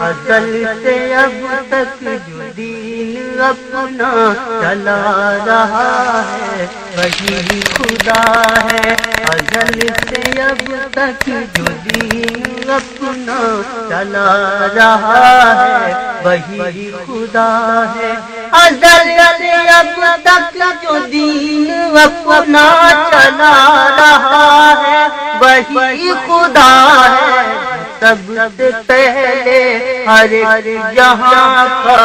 ازل سے اب تک جو دین اپنا چلا رہا ہے وہی خدا ہے. ازل سے اب تک جو دین اپنا چلا رہا ہے وہی خدا ہے. ازل سے اب تک جو دین اپنا چلا رہا ہے وہی خدا ہے. سب سے پہلے ہر جہاں کا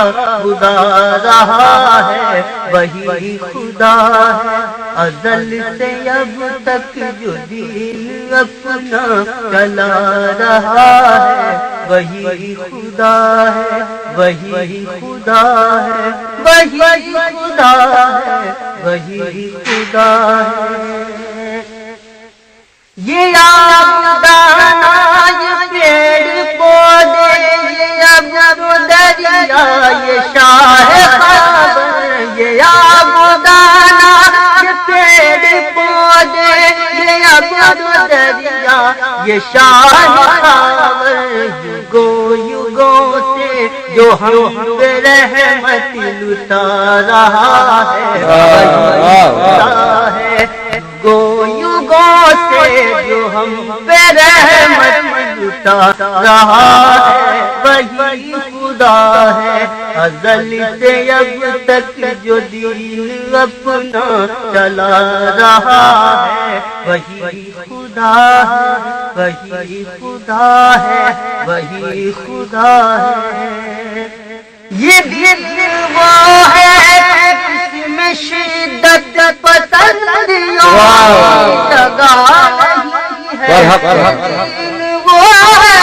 خدا رہا ہے وہی خدا ہے. ازل سے اب تک جو دین اپنا چلا رہا ہے وہی خدا ہے وہی خدا ہے وہی خدا ہے وہی خدا ہے. یہ آبدانہ یہ پیڑ پودے یہ اب دریا یہ شاہ خبر. یہ آبدانہ یہ پیڑ پودے یہ اب دریا یہ شاہ خبر. یوگوں یوگوں سے جو ہم پہ رحمت لٹا رہا ہے یوگوں سے جو ہم پہ رحمت لٹا رہا ہے وہی خدا ہے. ازل سے اب تک جو دین اپنا چلا رہا ہے وہی خدا ہے وہی خدا ہے وہی خدا ہے. یہ دل وہ ہے جس میں شدت پسندیوں کی جگہ نہیں ہے. وہ ہے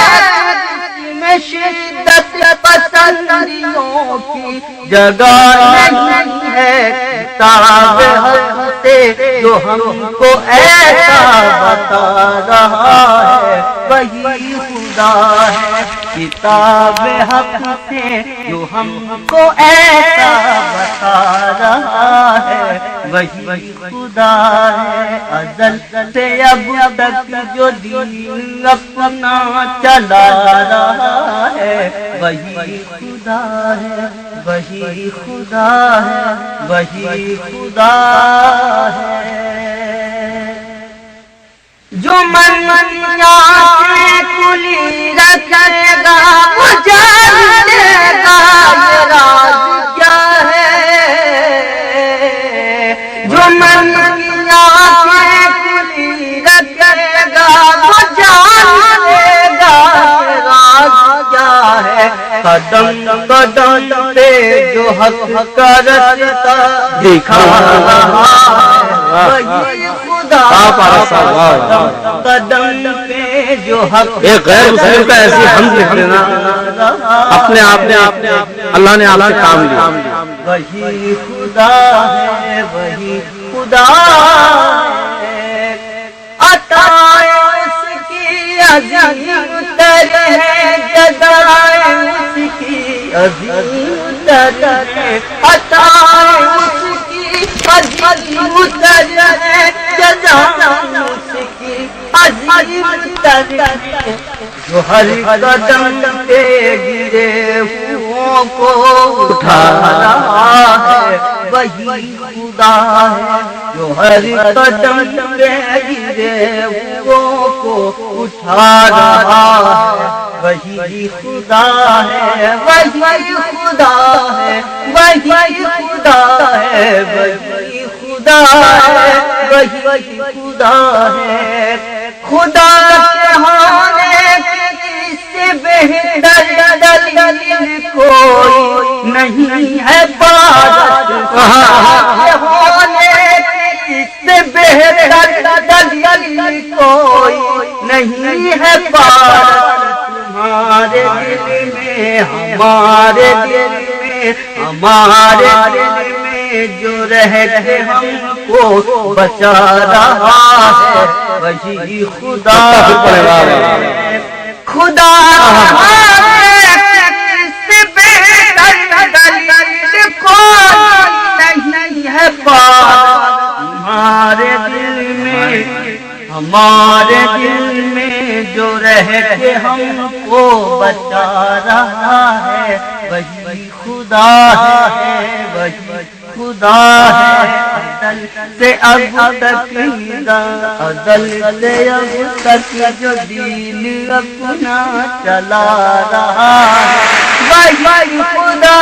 جس میں شدت پسندیوں کی جگہ نہیں ہے. کتاب حق سے جو ہم کو ایسا بتا رہا ہے وہی خدا ہے. کتاب حق سے جو ہم کو ایسا بتا رہا ہے وہی خدا ہے. ازل سے اب تک جو دین اپنا چلا رہا ہے وہی خدا ہے وہی خدا ہے وہی خدا ہے. جو من کھلی رکھے گا وہ جانے گا یہ راز کیا ہے. جو من کھلی رکھے گا وہ جانے گا یہ راز کیا ہے. قدم قدم پہ جو حق کا رستہ دکھا رہا ہے وہی خدا. قدم پہ جو حق ایک غیر مسلم کا ایسی حمد لکھ لینا اپنے آپ نے اللہ نے آپ سے کام لیا. وہی خدا ہے وہی خدا ہے. عطائے اس کی عظیم تر ہے جزائے اس کی عظیم تر ہے. عطائے اس کی عظیم تر ہے جزائے اس کی عظیم تر ہے. جو ہر قدم پہ گرے ہوں کو اٹھا رہا ہے وہی خدا ہے. جو ہر قدم پہ گرے ہوں کو اٹھا رہا ہے وہی خدا ہے وہی خدا ہے وہی خدا ہے وہی خدا ہے وہی خدا ہے. خدا کے ہونے کی سے بہتر دلیل کوئی نہیں ہے بات. ہونے کی سے بہتر دلیل کوئی نہیں ہے بات. ہمارے دل میں ہمارے دل میں ہمارے دل میں جو رہ کے ہم کو بچا رہا ہے وہی خدا ہے. خدا سے بہتر دلیل کوئی نہیں ہے بات. ہمارے دل میں ہمارے دل میں جو رہ کے ہم کو بچا رہا ہے وہی خدا ہے، وہی خدا ہے۔ ازل سے اب تک ازل سے اب تک جو دین اپنا چلا رہا ہے وہی خدا